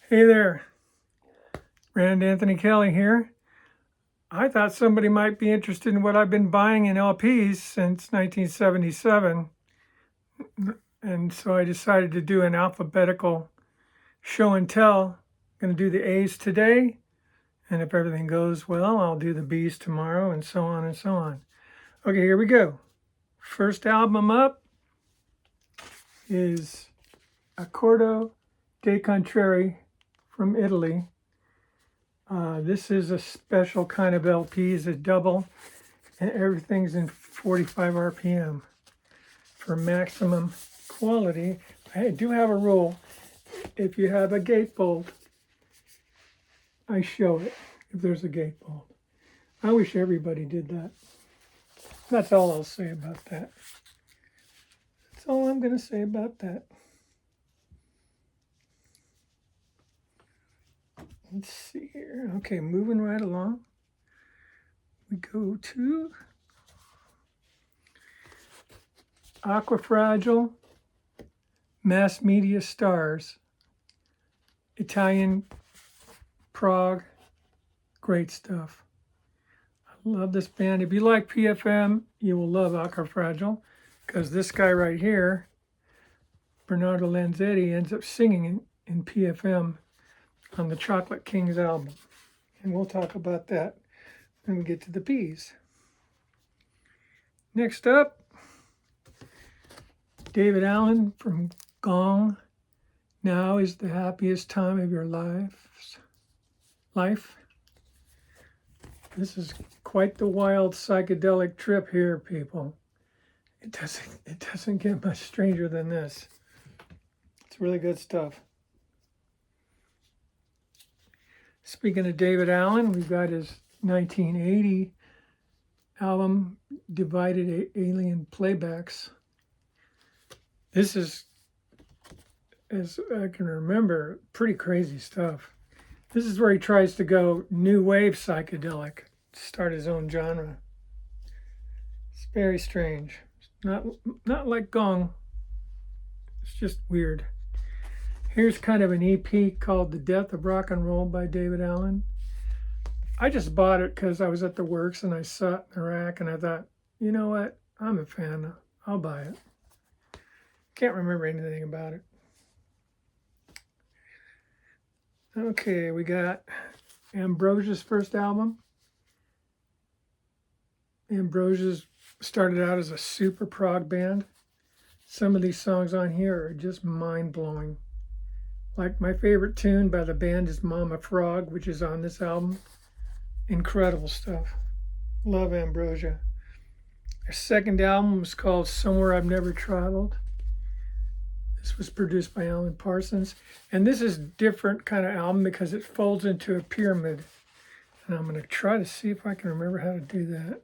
Hey there, Rand Anthony Kelly here. I thought somebody might be interested in what I've been buying in LPs since 1977, and so I decided to do an alphabetical show and tell. I'm going to do the A's today, and if everything goes well, I'll do the B's tomorrow, and so on and so on. Okay, here we go. First album up is Accordo dei Contrari from Italy. This is a special kind of LP, it's a double, and everything's in 45 RPM for maximum quality. I do have a rule. If you have a gatefold, I show it if there's a gatefold. I wish everybody did that. That's all I'll say about that. That's all I'm going to say about that. Let's see here. Okay, moving right along. We go to Aquafragile, Mass Media Stars, Italian, Prague, great stuff. I love this band. If you like PFM, you will love Aquafragile, because this guy right here, Bernardo Lanzetti, ends up singing in PFM on the Chocolate Kings album. And we'll talk about that when we get to the B's. Next up, David Allen from Gong. Now is the happiest time of your life. This is quite the wild psychedelic trip here, people. It doesn't get much stranger than this. It's really good stuff. Speaking of David Allen, we've got his 1980 album, Divided Alien Playbacks. This is, as I can remember, pretty crazy stuff. This is where he tries to go new wave psychedelic, start his own genre. It's very strange. Not like Gong. It's just weird. Here's kind of an EP called The Death of Rock and Roll by David Allen. I just bought it because I was at the works and I saw it in the rack and I thought, you know what? I'm a fan. I'll buy it. Can't remember anything about it. Okay, we got Ambrosia's first album. Ambrosia's started out as a super prog band. Some of these songs on here are just mind-blowing. Like my favorite tune by the band is Mama Frog, which is on this album. Incredible stuff. Love Ambrosia. Their second album was called Somewhere I've Never Traveled. This was produced by Alan Parsons. And this is a different kind of album because it folds into a pyramid. And I'm going to try to see if I can remember how to do that.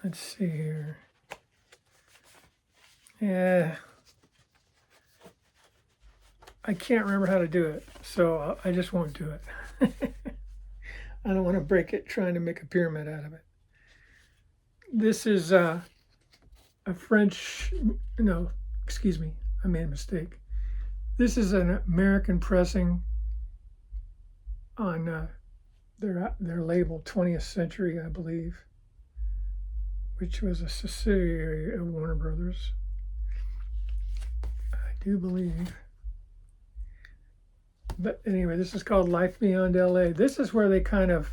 Let's see here. Yeah. I can't remember how to do it, so I just won't do it. I don't want to break it trying to make a pyramid out of it. This is a French, no, excuse me, I made a mistake. This is an American pressing on their label, 20th Century, I believe, which was a subsidiary of Warner Brothers. I do believe. But anyway, this is called Life Beyond LA. This is where they kind of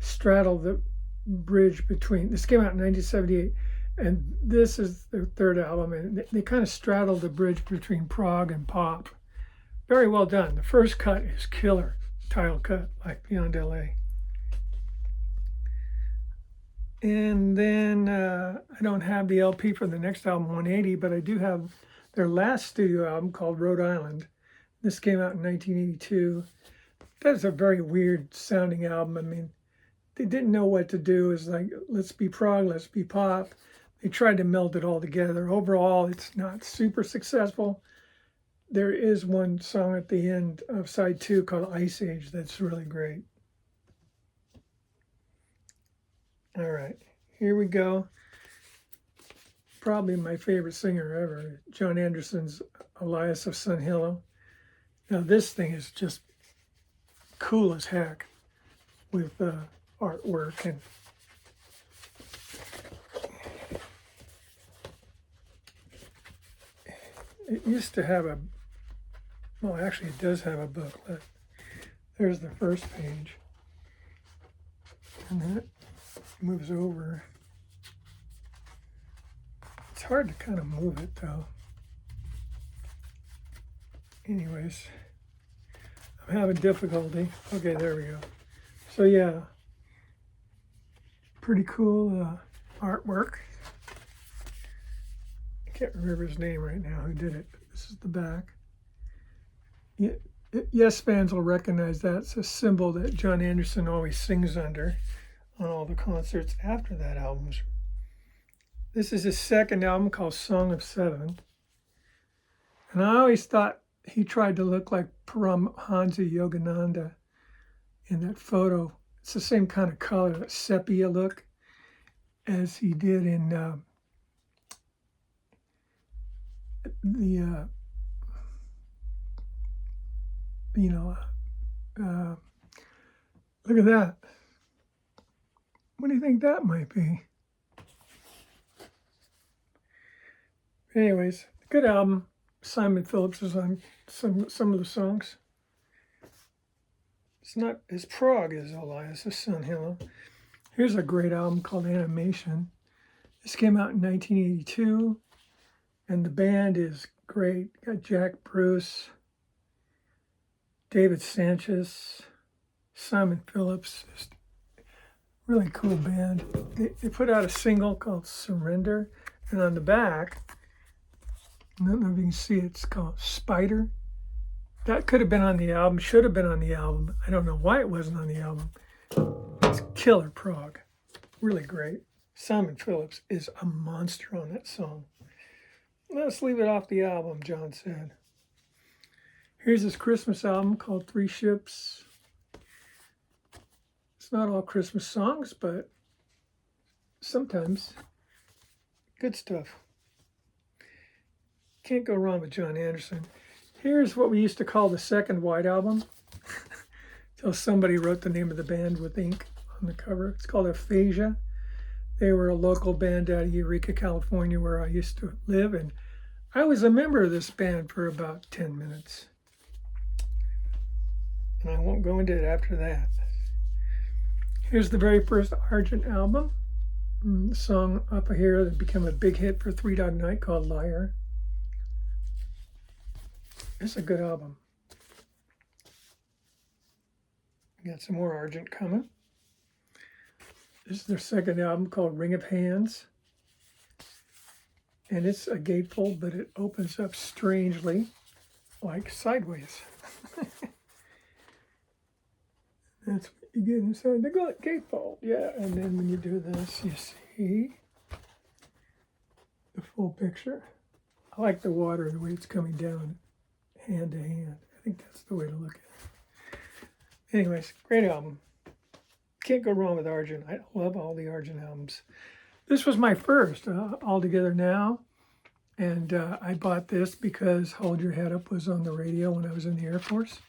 straddle the bridge between, this came out in 1978, and this is their third album, and they kind of straddle the bridge between prog and pop. Very well done. The first cut is killer, title cut, Life Beyond LA. And then I don't have the LP for the next album, 180, but I do have their last studio album called Rhode Island. This came out in 1982. That's a very weird sounding album. I mean, they didn't know what to do. It's like, let's be prog, let's be pop. They tried to meld it all together. Overall, it's not super successful. There is one song at the end of side 2 called Ice Age that's really great. All right, here we go. Probably my favorite singer ever, John Anderson's Elias of Sun Hillow. Now this thing is just cool as heck with artwork, and it used to have well, actually it does have a booklet. There's the first page, and then it moves over. It's hard to kind of move it though. Anyways, I'm having difficulty. Okay, there we go. So yeah, pretty cool artwork. I can't remember his name right now who did it. This is the back. Yes fans will recognize that. It's a symbol that Jon Anderson always sings under on all the concerts after that album. This is his second album called Song of Seven. And I always thought he tried to look like Paramhansa Yogananda in that photo. It's the same kind of color, that sepia look, as he did in look at that. What do you think that might be? Anyways, good album. Simon Phillips is on some of the songs. It's not as prog as Elias Sandhill. Here's a great album called Animation. This came out in 1982, and the band is great. Got Jack Bruce, David Sanchez, Simon Phillips. Just really cool band. They put out a single called Surrender, and on the back, I don't know if you can see it, it's called Spider. That could have been on the album, should have been on the album. I don't know why it wasn't on the album. It's killer prog. Really great. Simon Phillips is a monster on that song. Let's leave it off the album, John said. Here's his Christmas album called Three Ships. It's not all Christmas songs, but sometimes good stuff. Can't go wrong with Jon Anderson. Here's what we used to call the second White Album, till somebody wrote the name of the band with ink on the cover. It's called Aphasia. They were a local band out of Eureka, California, where I used to live, and I was a member of this band for about 10 minutes. And I won't go into it after that. Here's the very first Argent album, the song up here that became a big hit for Three Dog Night called Liar. It's a good album. Got some more Argent coming. This is their second album called Ring of Hands. And it's a gatefold, but it opens up strangely, like sideways. That's what you get inside the gatefold. Yeah, and then when you do this, you see the full picture. I like the water, the way it's coming down hand to hand. I think that's the way to look at it. Anyways, great album. Can't go wrong with Argent. I love all the Argent albums. This was my first, All Together Now. And I bought this because Hold Your Head Up was on the radio when I was in the Air Force.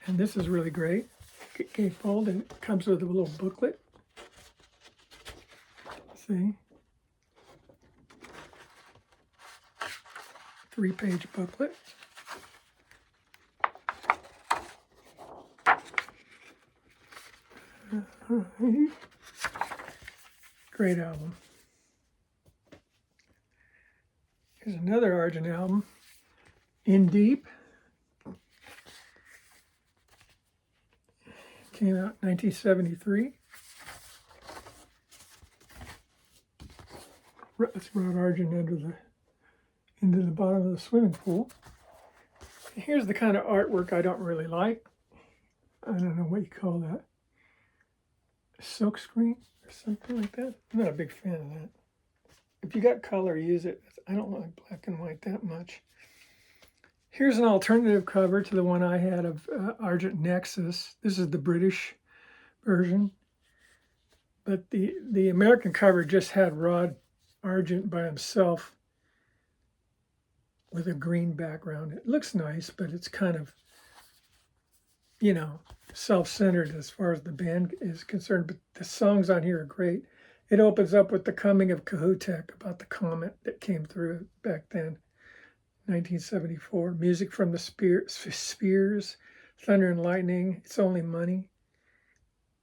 And this is really great. Gatefold, and it comes with a little booklet. See? 3-page booklet. All right. Great album. Here's another Argent album, In Deep. Came out in 1973. It's brought Argent into the bottom of the swimming pool. Here's the kind of artwork I don't really like. I don't know what you call that. Silk screen or something like that. I'm not a big fan of that. If you got color, use it. I don't like black and white that much. Here's an alternative cover to the one I had of Argent Nexus. This is the British version. But the American cover just had Rod Argent by himself with a green background. It looks nice, but it's kind of, you know, self-centered as far as the band is concerned. But the songs on here are great. It opens up with the coming of Cahutek, about the comet that came through back then, 1974. Music from the Spheres, Thunder and Lightning, It's Only Money.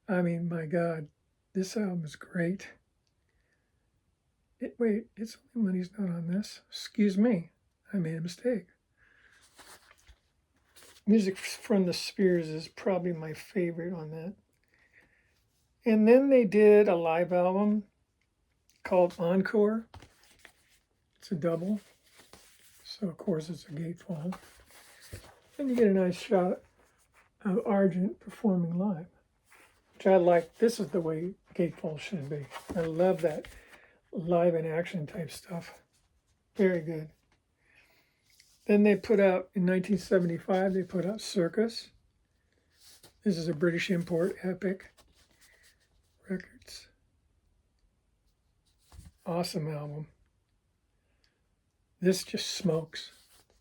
I mean, my God, this album is great. Wait, It's Only Money's not on this. Excuse me, I made a mistake. Music from the Spheres is probably my favorite on that. And then they did a live album called Encore. It's a double. So, of course, it's a gatefold. And you get a nice shot of Argent performing live, which I like. This is the way gatefold should be. I love that live in action type stuff. Very good. Then they put out, in 1975, they put out Circus. This is a British import, Epic Records. Awesome album. This just smokes.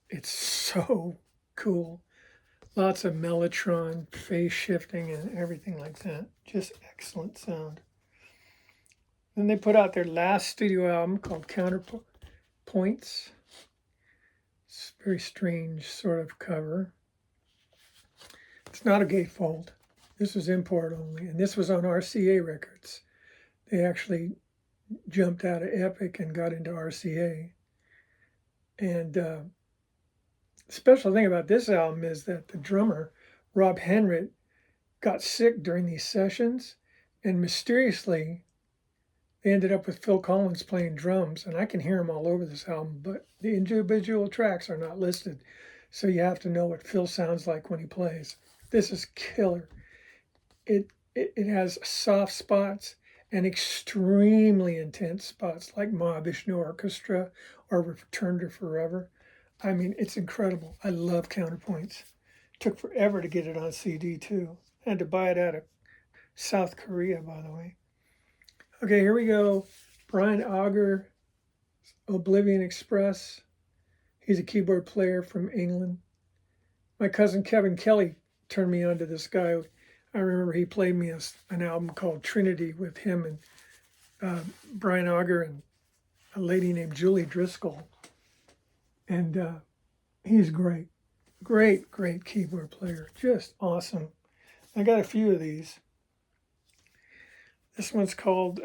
It's so cool. Lots of mellotron, phase shifting, and everything like that. Just excellent sound. Then they put out their last studio album called Counterpoints. It's a very strange sort of cover. It's not a gatefold. This was import only, and this was on RCA Records. They actually jumped out of Epic and got into RCA. And the special thing about this album is that the drummer, Rob Henrit, got sick during these sessions, and mysteriously they ended up with Phil Collins playing drums, and I can hear him all over this album, but the individual tracks are not listed, so you have to know what Phil sounds like when he plays. This is killer. It has soft spots and extremely intense spots like Mahavishnu Orchestra or Return to Forever. I mean, it's incredible. I love Counterpoints. Took forever to get it on CD too. I had to buy it out of South Korea, by the way. Okay, here we go. Brian Auger, Oblivion Express. He's a keyboard player from England. My cousin Kevin Kelly turned me on to this guy. I remember he played me an album called Trinity with him and Brian Auger and a lady named Julie Driscoll. And he's great. Great keyboard player. Just awesome. I got a few of these. This one's called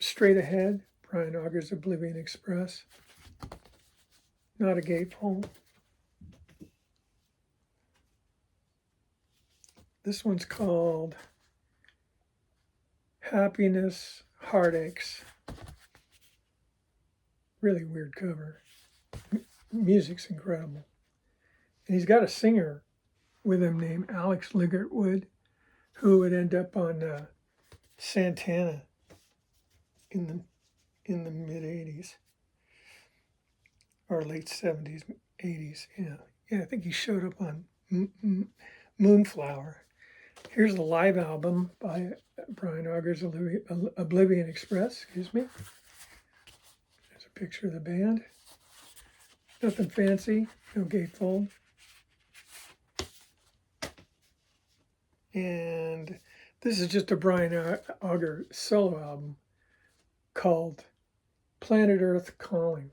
Straight Ahead, Brian Auger's Oblivion Express. Not a gatefold. This one's called Happiness, Heartaches. Really weird cover. Music's incredible. And he's got a singer with him named Alex Ligertwood, who would end up on Santana in the mid 80s or late 70s, 80s. Yeah, I think he showed up on Moonflower. Here's the live album by Brian Auger's Oblivion Express. Excuse me. There's a picture of the band. Nothing fancy, no gatefold. And this is just a Brian Auger solo album called Planet Earth Calling.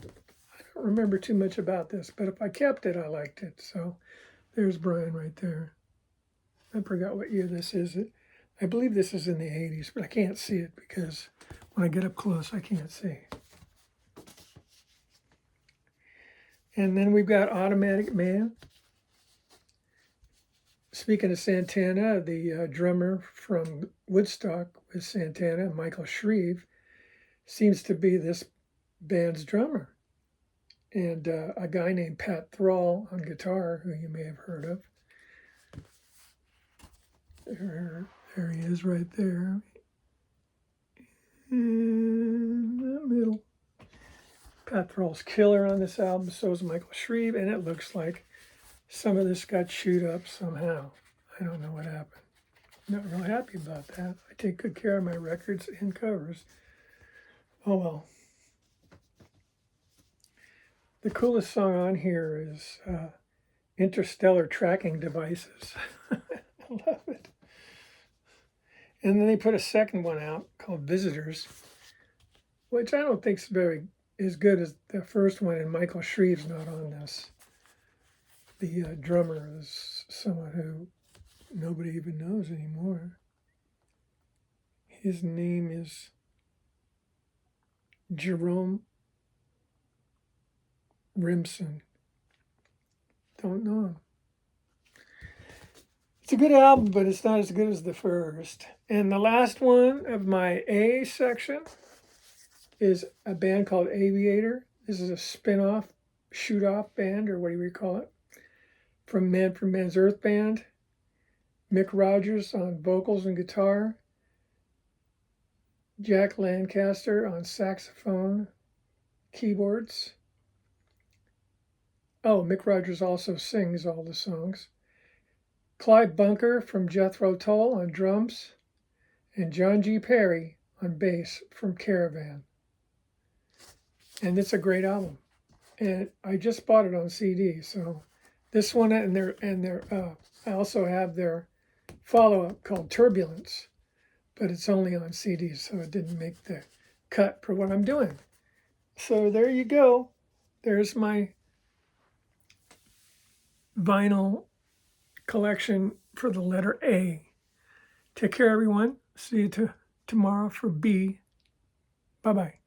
I don't remember too much about this, but if I kept it, I liked it. So there's Brian right there. I forgot what year this is. I believe this is in the 80s, but I can't see it because when I get up close, I can't see. And then we've got Automatic Man. Speaking of Santana, the drummer from Woodstock with Santana, Michael Shreve, seems to be this band's drummer. And a guy named Pat Thrall on guitar, who you may have heard of. There he is right there. In the middle. Pat Thrall's killer on this album, so is Michael Shreve, and it looks like some of this got chewed up somehow. I don't know what happened. Not real happy about that. I take good care of my records and covers. Oh well. The coolest song on here is Interstellar Tracking Devices. I love it. And then they put a second one out called Visitors, which I don't think is very as good as the first one, and Michael Shreve's not on this. The drummer is someone who nobody even knows anymore. His name is Jerome Rimson. Don't know him. It's a good album, but it's not as good as the first. And the last one of my A section is a band called Aviator. This is a spin-off, shoot-off band, or what do you call it, from Man from Man's Earth Band. Mick Rogers on vocals and guitar. Jack Lancaster on saxophone, keyboards. Oh, Mick Rogers also sings all the songs. Clive Bunker from Jethro Tull on drums, and John G. Perry on bass from Caravan. And it's a great album. And I just bought it on CD. So this one I also have their follow-up called Turbulence, but it's only on CD, so it didn't make the cut for what I'm doing. So there you go. There's my vinyl collection for the letter A. Take care, everyone. See you tomorrow for B. Bye-bye.